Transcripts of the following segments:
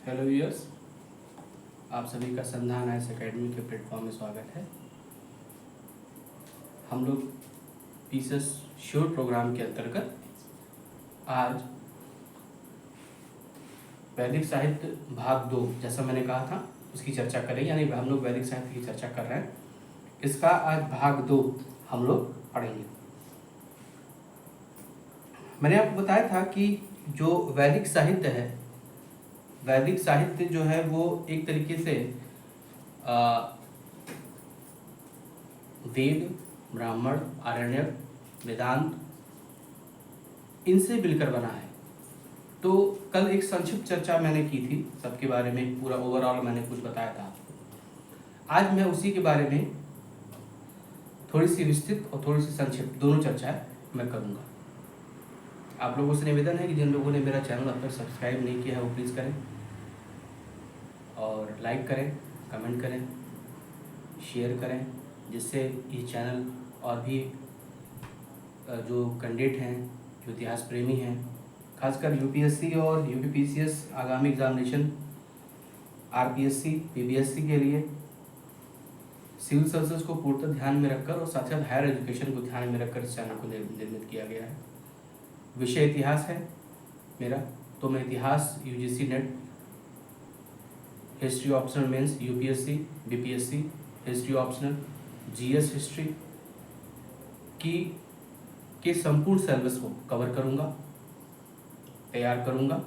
Hello viewers, आप सभी का संधान आईएएस एकेडमी के प्लेटफॉर्म में स्वागत है। हम लोग पीसेस श्योर प्रोग्राम के अंतर्गत आज वैदिक साहित्य भाग 2 जैसा मैंने कहा था उसकी चर्चा करें, यानी हम लोग वैदिक साहित्य की चर्चा कर रहे हैं। इसका आज भाग 2 हम लोग पढ़ेंगे। मैंने आपको बताया था कि जो वैदिक साहित्य है, वैदिक साहित्य जो है वो एक तरीके से वेद, ब्राह्मण, आरण्यक, वेदांत इनसे मिलकर बना है। तो कल एक संक्षिप्त चर्चा मैंने की थी सबके बारे में, पूरा ओवरऑल मैंने कुछ बताया था आपको। आज मैं उसी के बारे में थोड़ी सी विस्तृत और थोड़ी सी संक्षिप्त दोनों चर्चाएं मैं करूँगा। आप लोगों से निवेदन है कि जिन लोगों ने मेरा चैनल अब तक सब्सक्राइब नहीं किया है वो प्लीज़ करें और लाइक करें, कमेंट करें, शेयर करें, जिससे ये चैनल और भी जो कैंडिडेट हैं, जो इतिहास प्रेमी हैं, खासकर यूपीएससी और यूपीपीसीएस आगामी एग्जामिनेशन, आरपीएससी, पीबीएससी के लिए सिविल सर्विसेज को पूर्णतः ध्यान में रखकर और साथ साथ हायर एजुकेशन को ध्यान में रखकर इस चैनल को निर्मित किया गया है। विषय इतिहास है मेरा, तो मैं इतिहास UGC NET, history optional mains UPSC, BPSC, history optional, GS history के संपूर्ण सिलेबस को कवर करूंगा, तैयार करूंगा,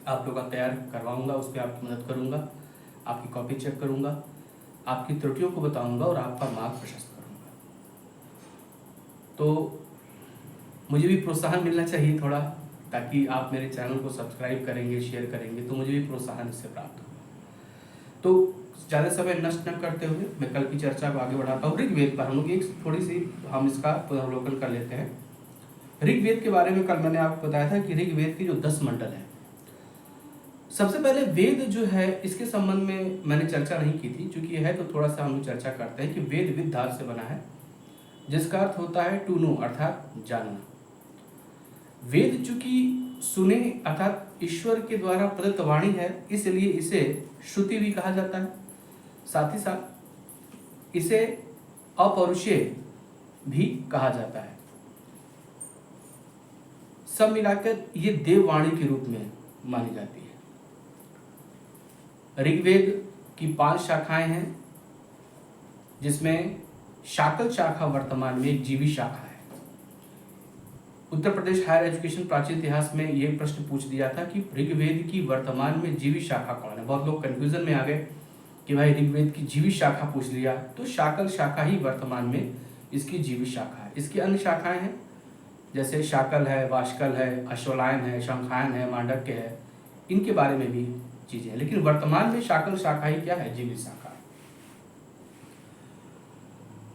आप लोग का तैयार करवाऊंगा, उस पर आपकी मदद करूंगा, आपकी कॉपी चेक करूंगा, आपकी त्रुटियों को बताऊंगा और आपका मार्ग प्रशस्त करूंगा। तो मुझे भी प्रोत्साहन मिलना चाहिए थोड़ा, ताकि आप मेरे चैनल को सब्सक्राइब करेंगे, शेयर करेंगे तो मुझे भी प्रोत्साहन इससे प्राप्त होगा। तो ज़्यादा समय नष्ट न करते हुए मैं कल की चर्चा को आगे बढ़ाता हूँ। ऋग्वेद पर हम लोग एक थोड़ी सी हम इसका पुनर्वलोकन कर लेते हैं। ऋग्वेद के बारे में कल मैंने आपको बताया था कि ऋग्वेद के जो 10 मंडल हैं, सबसे पहले वेद जो है इसके संबंध में मैंने चर्चा नहीं की थी, क्योंकि है तो थोड़ा सा हम लोग चर्चा करते हैं कि वेद विद धातु से बना है, जिसका अर्थ होता है टू नो, अर्थात जानना। वेद चूंकि सुने अर्थात ईश्वर के द्वारा प्रदत्त वाणी है, इसलिए इसे श्रुति भी कहा जाता है। साथ ही साथ इसे अपौरुषेय भी कहा जाता है। सब मिलाकर ये देववाणी के रूप में मानी जाती है। ऋग्वेद की 5 शाखाएं हैं, जिसमें शाकल शाखा वर्तमान में एक जीवी शाखा है। उत्तर प्रदेश हायर एजुकेशन प्राचीन इतिहास में यह प्रश्न पूछ दिया था कि ऋग्वेद की वर्तमान में जीवी शाखा कौन है। बहुत लोग कंफ्यूजन में आ गए कि भाई ऋग्वेद की जीवी शाखा पूछ लिया, तो शाकल शाखा ही वर्तमान में इसकी जीवी शाखा है। इसकी अन्य शाखाएं हैं, जैसे शाकल है, वाशकल है, अश्वलायन है, शंखायन है, मांडक्य है, इनके बारे में भी चीजें हैं, लेकिन वर्तमान में शाकल शाखा ही क्या है, जीवी शाखा।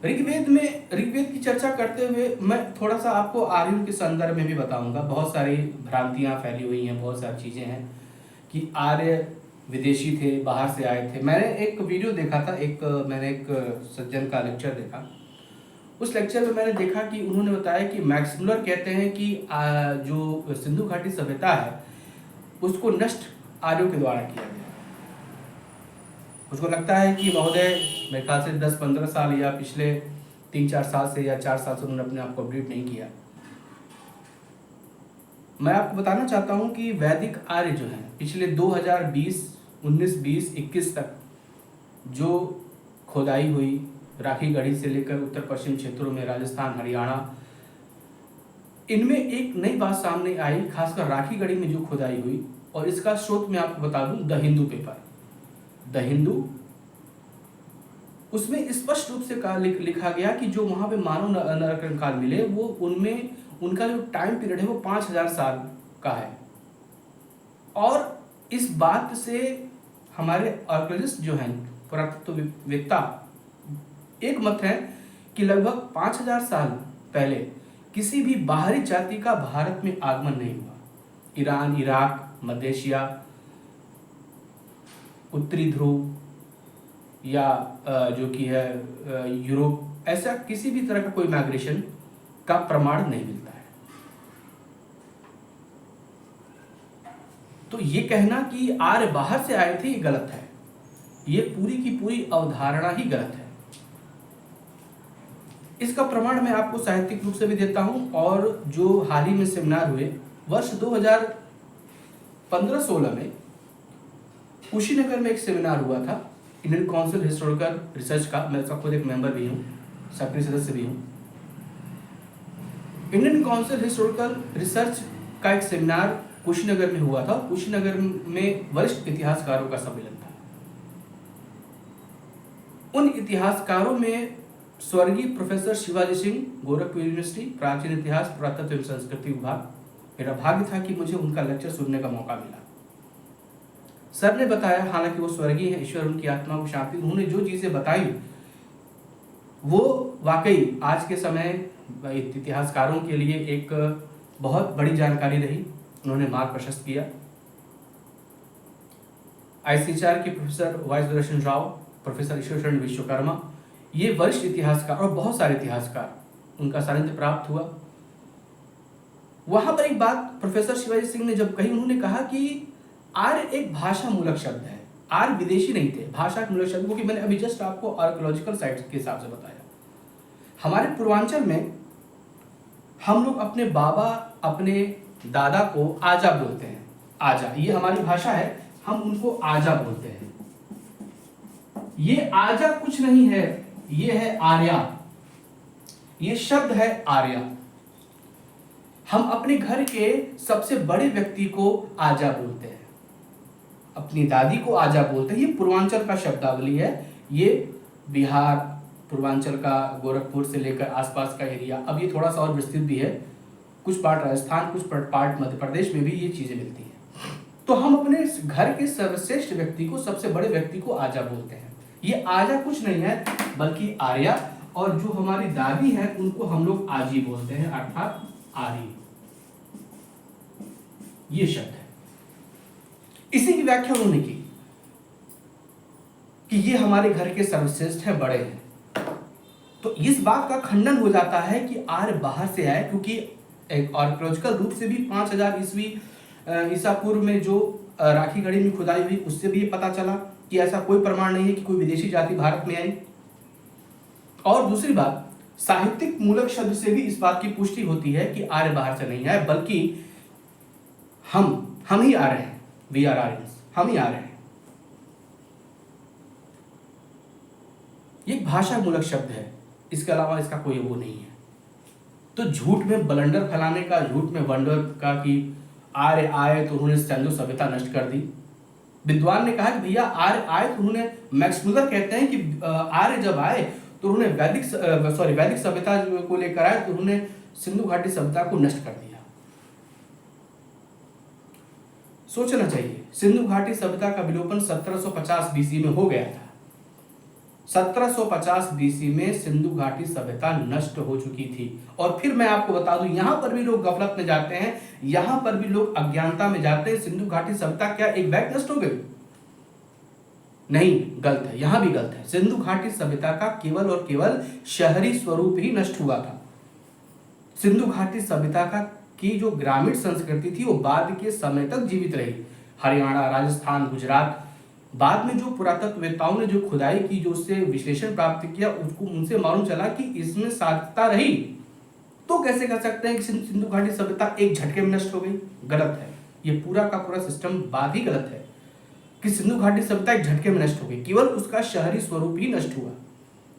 ऋग्वेद की चर्चा करते हुए मैं थोड़ा सा आपको आर्यों के संदर्भ में भी बताऊंगा। बहुत सारी भ्रांतियां फैली हुई हैं, बहुत सारी चीजें हैं कि आर्य विदेशी थे, बाहर से आए थे। मैंने एक वीडियो देखा था, मैंने एक सज्जन का लेक्चर देखा। उस लेक्चर में मैंने देखा कि उन्होंने बताया कि मैक्स मुलर कहते हैं कि जो सिंधु घाटी सभ्यता है उसको नष्ट आर्यों के द्वारा किया गया। मुझको लगता है कि महोदय मेरे ख्याल से 10-15 साल या पिछले 3-4 साल से या 4 साल से उन्होंने अपने आप को अपडेट नहीं किया। मैं आपको बताना चाहता हूं कि वैदिक आर्य जो है पिछले 2020, 19, 20, 21 तक जो खोदाई हुई राखी गढ़ी से लेकर उत्तर पश्चिम क्षेत्रों में, राजस्थान, हरियाणा, इनमें एक नई बात सामने आई, खासकर राखी गढ़ी में जो खुदाई हुई। और इसका स्रोत मैं आपको बता दूं, the Hindu paper, the Hindu, उसमें स्पष्ट रूप से लिखा गया कि जो वहां पे मानव नरकंकाल काल मिले वो उनमें उनका जो टाइम पीरियड है वो 5000 साल का है। और इस बात से हमारे आर्कियोलॉजिस्ट जो हैं, पुरातत्ववेत्ता, एक मत है कि लगभग 5000 साल पहले किसी भी बाहरी जाति का भारत में आगमन नहीं हुआ। ईरान, इराक, मध्य एशिया, उत्तरी ध्रुव या जो कि है यूरोप, ऐसा किसी भी तरह का कोई माइग्रेशन का प्रमाण नहीं मिलता है। तो ये कहना कि आर्य बाहर से आए थे ये गलत है, ये पूरी की पूरी अवधारणा ही गलत है। इसका प्रमाण मैं आपको साहित्यिक रूप से भी देता हूं, और जो हाल ही में सेमिनार हुए वर्ष 2015-16 में कुशीनगर में एक सेमिनार हुआ था इंडियन काउंसिल हिस्टोरिकल रिसर्च का। मैं इसका खुद एक मेंबर भी हूँ, सक्रिय सदस्य भी हूँ। इंडियन काउंसिल हिस्टोरिकल रिसर्च का एक सेमिनार कुशीनगर में हुआ था। कुशीनगर में वरिष्ठ इतिहासकारों का सम्मेलन था। उन इतिहासकारों में स्वर्गीय प्रोफेसर शिवाजी सिंह, गोरखपुर यूनिवर्सिटी, प्राचीन इतिहास, पुरातत्व एवं संस्कृति विभाग। मेरा भाग्य था कि मुझे उनका लेक्चर सुनने का मौका मिला। सर ने बताया, हालांकि वो स्वर्गीय है, ईश्वर उनकी आत्मा को शांति, उन्होंने जो चीजें बताई वो वाकई आज के समय इतिहासकारों के लिए एक बहुत बड़ी जानकारी रही। उन्होंने मार्ग प्रशस्त किया। ICHR के professor Y Sudarshan Rao, professor Ishwar Vishwakarma, ये वरिष्ठ इतिहासकार और बहुत सारे इतिहासकार, उनका सानिध्य प्राप्त हुआ। वहां पर एक बात प्रोफेसर शिवाजी सिंह ने जब कही, उन्होंने कहा कि आर्य एक भाषा मूलक शब्द है। आर्य विदेशी नहीं थे, भाषा मूलक शब्द, क्योंकि मैंने अभी जस्ट आपको आर्कियोलॉजिकल साइट्स के हिसाब से बताया। हमारे पूर्वांचल में हम लोग अपने बाबा, अपने दादा को आजा बोलते हैं। आजा, ये हमारी भाषा है, हम उनको आजा बोलते हैं। ये आजा कुछ नहीं है, ये है आर्या, ये शब्द है आर्या। हम अपने घर के सबसे बड़े व्यक्ति को आजा बोलते हैं, अपनी दादी को आजा बोलते हैं। ये पूर्वांचल का शब्दावली है। ये बिहार, पूर्वांचल का गोरखपुर से लेकर आसपास का एरिया, अब ये थोड़ा सा और विस्तृत भी है, कुछ पार्ट राजस्थान, कुछ पार्ट मध्य प्रदेश में भी ये चीजें मिलती हैं। तो हम अपने घर के सर्वश्रेष्ठ व्यक्ति को, सबसे बड़े व्यक्ति को आजा बोलते हैं। ये आजा कुछ नहीं है बल्कि आर्या, और जो हमारी दादी है उनको हम लोग आजी बोलते हैं, अर्थात आर्य। ये शब्द है। इसी की व्याख्या उन्होंने की कि ये हमारे घर के सर्वश्रेष्ठ है, बड़े हैं। तो इस बात का खंडन हो जाता है कि आर्य बाहर से आए, क्योंकि एक आर्कियोलॉजिकल रूप से भी 5000 ईस्वी ईसा पूर्व में जो राखी गढ़ी में खुदाई हुई, उससे भी ये पता चला कि ऐसा कोई प्रमाण नहीं है कि कोई विदेशी जाति भारत में आई। और दूसरी बात, साहित्यिक मूलक शब्द से भी इस बात की पुष्टि होती है कि आर्य बाहर से नहीं आए, बल्कि हम ही आ रहे हैं। वी आर आर्यंस, हम ही आ रहे हैं। ये भाषा मूलक शब्द है, इसके अलावा इसका कोई वो नहीं है। तो झूठ में बलंडर फैलाने का, झूठ में वंडर का कि आर्य आए तो उन्होंने सिंधु सभ्यता नष्ट कर दी। विद्वान ने कहा कि भैया आर्य आए तो उन्होंने, मैक्स मुलर कहते हैं कि आर्य जब आए तो उन्होंने वैदिक सभ्यता को लेकर आए तो उन्होंने सिंधु घाटी सभ्यता को नष्ट कर दिया। सोचना चाहिए, सिंधु घाटी सभ्यता का विलोपन 1750 बीसी में हो गया था। 1750 बीसी में सिंधु घाटी सभ्यता नष्ट हो चुकी थी। और फिर मैं आपको बता दूं, यहां पर भी लोग गफलत में जाते हैं, यहां पर भी लोग अज्ञानता में जाते हैं। सिंधु घाटी सभ्यता क्या एक बैग नष्ट हो गई? नहीं, गलत है, यहां भी गलत है। सिंधु घाटी सभ्यता का केवल और केवल शहरी स्वरूप ही नष्ट हुआ था। सिंधु घाटी सभ्यता का की जो ग्रामीण संस्कृति थी वो बाद के समय तक जीवित रही। हरियाणा, राजस्थान, गुजरात, बाद में जो पुरातत्ववेत्ताओं ने जो खुदाई की, जो उससे विश्लेषण प्राप्त किया, उसको उनसे मालूम चला कि इसमें सार्थकता रही। तो कैसे कह सकते हैं कि सिंधु घाटी सभ्यता एक झटके में नष्ट हो गई? गलत है। ये पूरा का पूरा सिस्टम बात ही गलत है कि सिंधु घाटी सभ्यता एक झटके में नष्ट हो गई। केवल उसका शहरी स्वरूप ही नष्ट हुआ,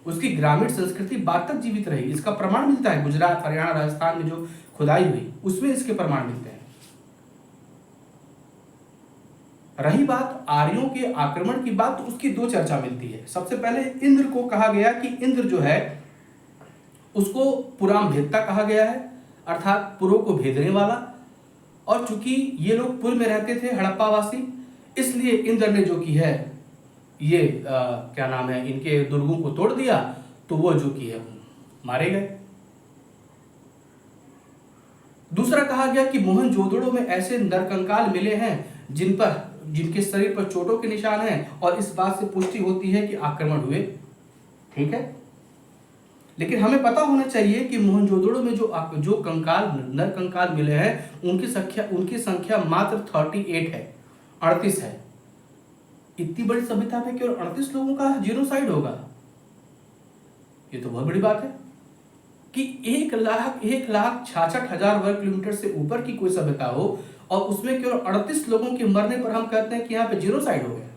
उसकी ग्रामीण संस्कृति बाद तक जीवित रही। इसका प्रमाण मिलता है गुजरात, हरियाणा, राजस्थान में जो खुदाई हुई उसमें इसके प्रमाण मिलते हैं। रही बात आर्यों के आक्रमण की बात, तो उसकी दो चर्चा मिलती है। सबसे पहले इंद्र को कहा गया कि इंद्र जो है उसको पुराम भेदता कहा गया है, अर्थात पुरों को भेदने वाला। और चूंकि ये लोग पुर में रहते थे, हड़प्पावासी, इसलिए इंद्र ने जो की है ये क्या नाम है, इनके दुर्गों को तोड़ दिया, तो वो जो की है मारे गए। दूसरा कहा गया कि मोहनजोदड़ो में ऐसे नरकंकाल मिले हैं जिनके शरीर पर चोटों के निशान हैं, और इस बात से पुष्टि होती है कि आक्रमण हुए। ठीक है, लेकिन हमें पता होना चाहिए कि मोहनजोदड़ो में जो कंकाल, नरकंकाल मिले हैं, उनकी संख्या मात्र 38 है। 38 है। इतनी बड़ी सभ्यता में केवल 38 लोगों का जीनोसाइड होगा, ये तो बहुत बड़ी बात है। कि 1,66,000 वर्ग किलोमीटर से ऊपर की कोई सभ्यता हो और उसमें केवल 38 लोगों के मरने पर हम कहते हैं कि यहाँ पे जीनोसाइड हो गया।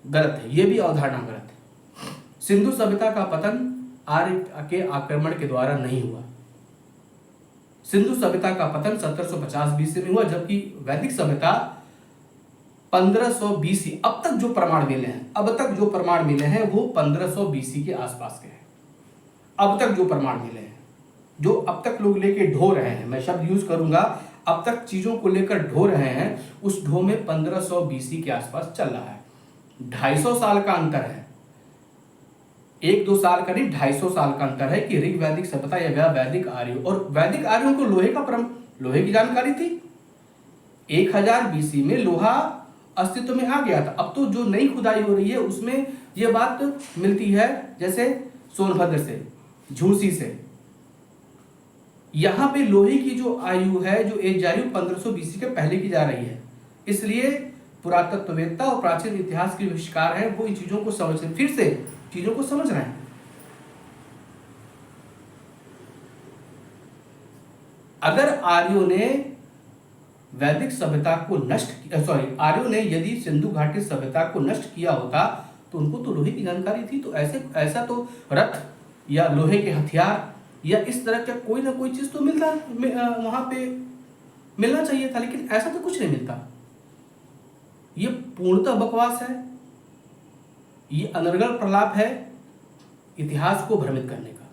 गलत है, ये भी अवधारणा गलत है। सिंधु सभ्यता का पतन आर्य के आक्रमण के द्वारा नहीं हुआ। सिंधु सभ्यता का पतन 1750 बीसी में हुआ, जबकि वैदिक सभ्यता 1500 बीसी, अब तक जो प्रमाण मिले हैं वो 1500 बीसी के आसपास के हैं। अब तक जो प्रमाण मिले हैं, जो अब तक लोग लेके ढो रहे हैं, मैं शब्द यूज करूंगा, अब तक चीजों को लेकर ढो रहे हैं, उस ढो में 1500 बीसी के आसपास चल रहा है। 250 साल का अंतर है, 1-2 साल का नहीं, 250 साल का अंतर है कि ऋग वैदिक सभ्यता या वैदिक आर्यों, और वैदिक आर्यों को लोहे की जानकारी थी। 1000 बीसी में लोहा अस्तित्व में आ गया था। अब तो जो नई खुदाई हो रही है उसमें यह बात मिलती है, जैसे सोनभद्र से, झूसी से। यहां पे लोहे की जो आयु है, जो एज आयु 1500 बीसी के पहले की जा रही है। इसलिए पुरातत्ववेत्ता और प्राचीन इतिहास के आविष्कार हैं, वो इन चीजों को फिर से चीजों को समझ रहे हैं। अगर आर्यों ने वैदिक सभ्यता को आर्यों ने यदि सिंधु घाटी सभ्यता को नष्ट किया होता तो उनको तो लोहे की जानकारी थी, तो ऐसा तो रथ या लोहे के हथियार या इस तरह का कोई ना कोई चीज तो वहां पे मिलना चाहिए था, लेकिन ऐसा तो कुछ नहीं मिलता। ये पूर्णतः बकवास है, ये अनर्गल प्रलाप है इतिहास को भ्रमित करने का।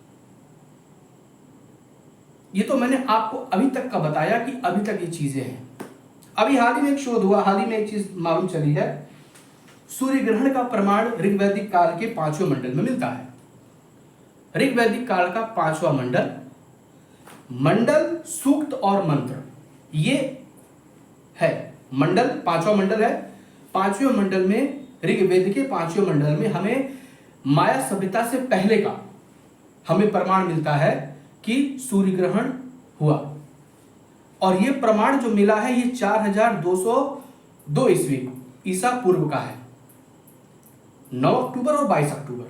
ये तो मैंने आपको अभी तक का बताया कि अभी तक ये चीजें हैं। अभी हाल ही में एक शोध हुआ, हाल ही में एक चीज मालूम चली है, सूर्य ग्रहण का प्रमाण ऋग्वैदिक काल के 5वें मंडल में मिलता है। ऋग्वैदिक काल का 5वां मंडल सूक्त और मंत्र, ये है मंडल, 5वां मंडल है। 5वें मंडल में, ऋग्वेद के 5वें मंडल में हमें माया सभ्यता से पहले का हमें प्रमाण मिलता है कि सूर्य ग्रहण हुआ, और ये प्रमाण जो मिला है ये 4202 ईस्वी ईसा पूर्व का है। 9 अक्टूबर और 22 अक्टूबर,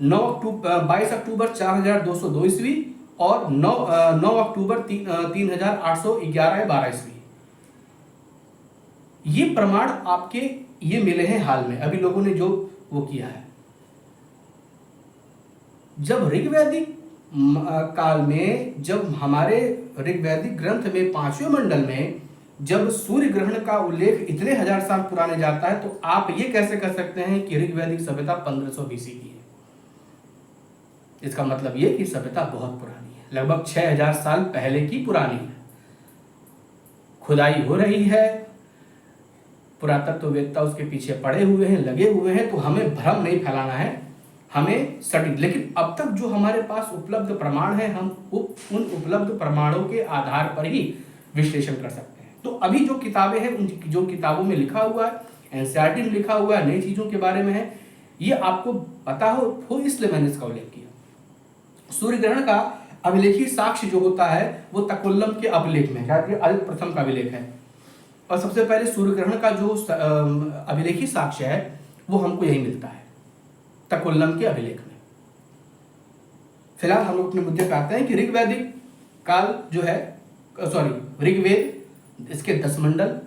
22 अक्टूबर 4202 ईस्वी और 9 अक्टूबर 3811 12 ईस्वी। ये प्रमाण आपके ये मिले हैं हाल में, अभी लोगों ने जो वो किया है। जब ऋग्वैदिक काल में, जब हमारे ऋग्वैदिक ग्रंथ में 5वें मंडल में जब सूर्य ग्रहण का उल्लेख इतने हजार साल पुराने जाता है, तो आप ये कैसे कर सकते हैं कि ऋग्वैदिक सभ्यता 1500 बीसी की है? इसका मतलब ये कि सभ्यता बहुत पुरानी है, लगभग 6000 साल पहले की पुरानी है। खुदाई हो रही है, पुरातत्ववेत्ता उसके पीछे पड़े हुए हैं, लगे हुए हैं, तो हमें भ्रम नहीं फैलाना है, हमें सटीक। लेकिन अब तक जो हमारे पास उपलब्ध प्रमाण है, हम उन उपलब्ध प्रमाणों के आधार पर ही विश्लेषण कर सकते हैं। तो अभी जो किताबें हैं, उन जो किताबों में लिखा हुआ है, एनसीईआरटी में लिखा हुआ है, नई चीजों के बारे में है, ये आपको पता हो इसलिए मैंने इसका उल्लेख किया। सूर्य ग्रहण का अभिलेखी साक्ष्य जो होता है वो तकुल्लम के अभिलेख में, आदित्य प्रथम का अभिलेख है, और सबसे पहले सूर्य ग्रहण का जो अभिलेखी साक्ष्य है वो हमको यही मिलता है, तकुल्लम के अभिलेख में। फिलहाल हम लोग अपने मुद्दे पे आते हैं कि ऋग्वैदिक काल जो है, ऋग्वेद, इसके 10 मंडल।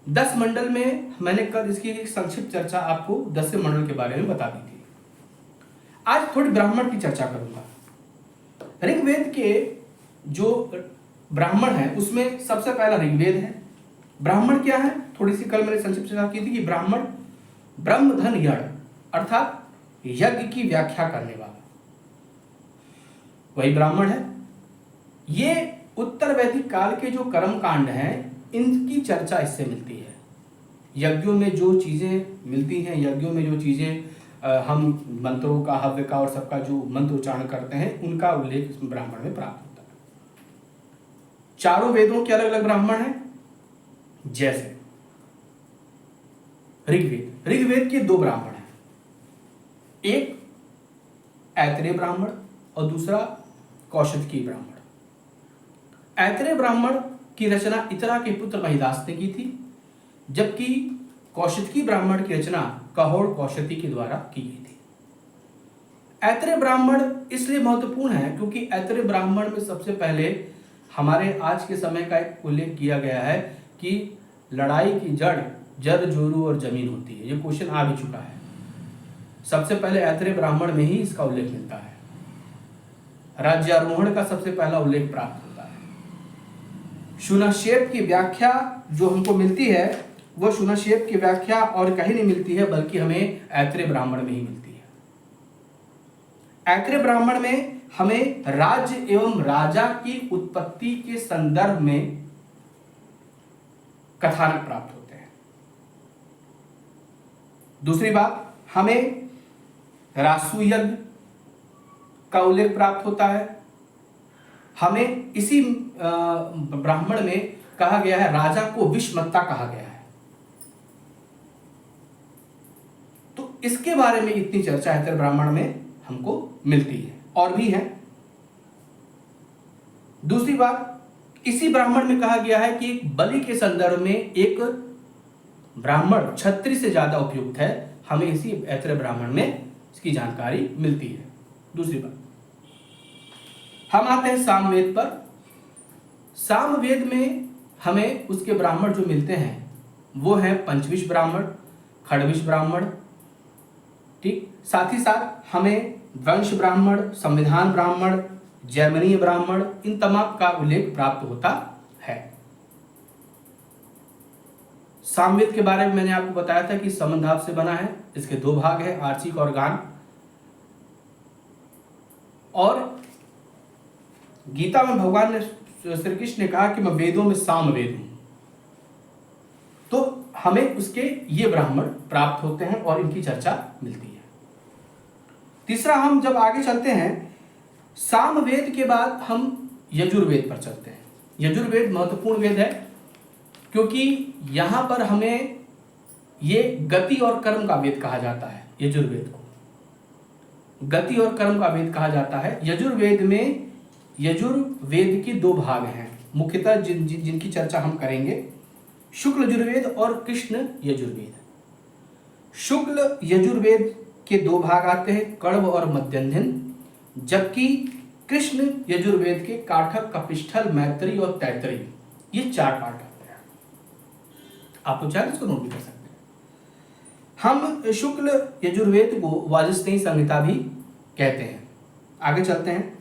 10 मंडल में मैंने कल इसकी एक संक्षिप्त चर्चा आपको 10वें मंडल के बारे में बता दी थी। आज थोड़ी ब्राह्मण की चर्चा करूंगा। ऋग्वेद के जो ब्राह्मण है उसमें सबसे पहला ऋग्वेद है। ब्राह्मण क्या है, थोड़ी सी कल मैंने संक्षिप्त चर्चा की थी कि ब्राह्मण ब्रह्म धन यज्ञ अर्थात यज्ञ की व्याख्या करने वाला वही ब्राह्मण है। ये उत्तर वैदिक काल के जो कर्म कांड हैं इनकी चर्चा इससे मिलती है। यज्ञों में जो चीजें मिलती हैं, यज्ञों में जो चीजें हम मंत्रों का, हव्य का और सबका जो मंत्र उच्चारण करते हैं, उनका उल्लेख इस ब्राह्मण में प्राप्त होता है। चारों वेदों के अलग अलग ब्राह्मण हैं, जैसे ऋग्वेद के 2 ब्राह्मण हैं, एक ऐतरेय ब्राह्मण और दूसरा कौशिकी ब्राह्मण। ऐतरेय ब्राह्मण की रचना इतरा के पुत्र महिदास ने की थी, जबकि कौशिकी ब्राह्मण की रचना कहोड़ कौशिकी के द्वारा की गई थी। ऐतरेय ब्राह्मण इसलिए महत्वपूर्ण है क्योंकि ऐतरेय ब्राह्मण में सबसे पहले हमारे आज के समय का एक उल्लेख किया गया है कि लड़ाई की जड़ जर जोरू और जमीन होती है। ये क्वेश्चन आ भी चुका है। सबसे पहले ऐतरेय ब्राह्मण में ही इसका उल्लेख मिलता है। राज्यारोहण का सबसे पहला उल्लेख प्राप्त होता है। शून्यक्षेप की व्याख्या जो हमको मिलती है वो शून्यक्षेप की व्याख्या और कहीं नहीं मिलती है, बल्कि हमें ऐतरेय ब्राह्मण में ही मिलती है। ऐतरेय ब्राह्मण में हमें राज्य एवं राजा की उत्पत्ति के संदर्भ में कथानक प्राप्त होते हैं। दूसरी बात, हमें रासु यज्ञ का उल्लेख प्राप्त होता है। हमें इसी ब्राह्मण में कहा गया है, राजा को विषमत्ता कहा गया है। तो इसके बारे में इतनी चर्चा ऐतरेय ब्राह्मण में हमको मिलती है, और भी है। दूसरी बात, इसी ब्राह्मण में कहा गया है कि बलि के संदर्भ में एक ब्राह्मण क्षत्रिय से ज्यादा उपयुक्त है। हमें इसी ऐतरेय ब्राह्मण में इसकी जानकारी मिलती है। दूसरी बात, हम आते हैं सामवेद पर। सामवेद में हमें उसके ब्राह्मण जो मिलते हैं वो है पंचविश ब्राह्मण, खड़विश ब्राह्मण, ठीक। साथ ही साथ हमें वंश ब्राह्मण, संविधान ब्राह्मण, जैमिनीय ब्राह्मण, इन तमाम का उल्लेख प्राप्त होता है। सामवेद के बारे में मैंने आपको बताया था कि समन्धाप से बना है। इसके दो भाग है, आर्चिक और गान। और गीता में भगवान ने, श्री कृष्ण ने कहा कि मैं वेदों में सामवेद हूं। तो हमें उसके ये ब्राह्मण प्राप्त होते हैं और इनकी चर्चा मिलती है। तीसरा, हम जब आगे चलते हैं, सामवेद के बाद हम यजुर्वेद पर चलते हैं। यजुर्वेद महत्वपूर्ण वेद है क्योंकि यहां पर हमें ये गति और कर्म का वेद कहा जाता है। यजुर्वेद को गति और कर्म का वेद कहा जाता है। यजुर्वेद में यजुर्वेद की दो भाग हैं मुख्यतः, जिनकी चर्चा हम करेंगे, शुक्ल यजुर्वेद और कृष्ण यजुर्वेद। शुक्ल यजुर्वेद के दो भाग आते हैं, कण्व और मध्यन्धन, जबकि कृष्ण यजुर्वेद के काठक, कपिष्ठल, मैत्री और तैतरी, ये चार पार्ट आते हैं। आप तो चाहे इसको नोट भी कर सकते हैं। हम शुक्ल यजुर्वेद को वाजस्नेयी संहिता भी कहते हैं। आगे चलते हैं।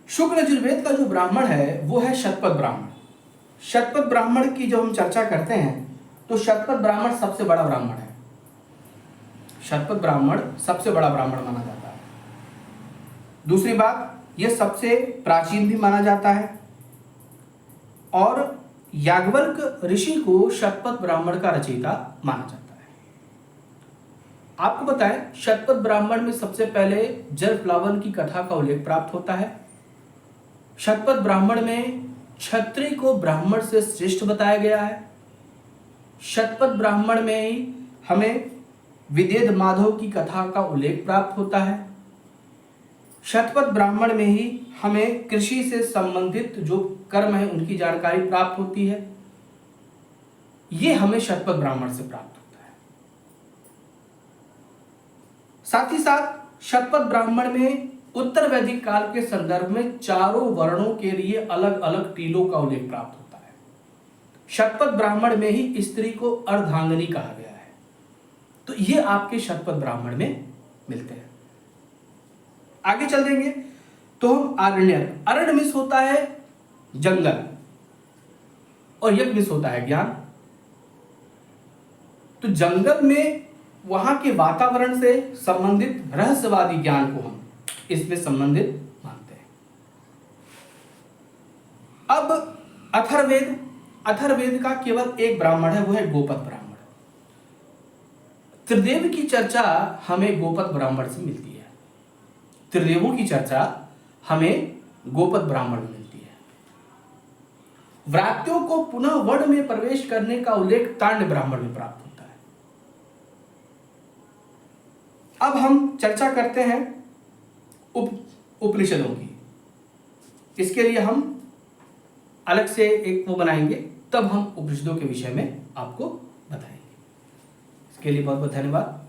शुक्ल यजुर्वेद का जो ब्राह्मण है वो है शतपथ ब्राह्मण। शतपथ ब्राह्मण की जो हम चर्चा करते हैं तो शतपथ ब्राह्मण सबसे बड़ा ब्राह्मण है। शतपथ ब्राह्मण सबसे बड़ा ब्राह्मण माना जाता है। दूसरी बात, यह सबसे प्राचीन भी माना जाता है और याज्ञवल्क ऋषि को शतपथ ब्राह्मण का रचयिता माना जाता है। आपको बताएं, शतपथ ब्राह्मण में सबसे पहले जल प्लावन की कथा का उल्लेख प्राप्त होता है। शतपथ ब्राह्मण में क्षत्रिय को ब्राह्मण से श्रेष्ठ बताया गया है। शतपथ ब्राह्मण में ही हमें विदेद माधव की कथा का उल्लेख प्राप्त होता है। शतपथ ब्राह्मण में ही हमें कृषि से संबंधित जो कर्म है उनकी जानकारी प्राप्त होती है। ये हमें शतपथ ब्राह्मण से प्राप्त होता है। साथ ही साथ शतपथ ब्राह्मण में उत्तर वैदिक काल के संदर्भ में चारों वर्णों के लिए अलग अलग टीलों का उल्लेख प्राप्त होता है। शतपथ ब्राह्मण में ही स्त्री को अर्धांगिनी कहा गया है। तो ये आपके शतपथ ब्राह्मण में मिलते हैं। आगे चल देंगे तो हम अरण्य मिस होता है जंगल और यज्ञ मिस होता है ज्ञान। तो जंगल में वहां के वातावरण से संबंधित रहस्यवादी ज्ञान को हम इसमें संबंधित मानते हैं। अब अथर्ववेद का केवल एक ब्राह्मण है, वो है गोपद ब्राह्मण। त्रिदेव की चर्चा हमें गोपद ब्राह्मण से मिलती है। त्रिदेवों की चर्चा हमें गोपद ब्राह्मण में मिलती है। व्रात्यों को पुनः वर्ण में प्रवेश करने का उल्लेख तांड ब्राह्मण में प्राप्त होता है। अब हम चर्चा करते हैं उपनिषदों की। इसके लिए हम अलग से एक वो बनाएंगे, तब हम उपनिषदों के विषय में आपको बताएंगे। इसके लिए बहुत बहुत धन्यवाद।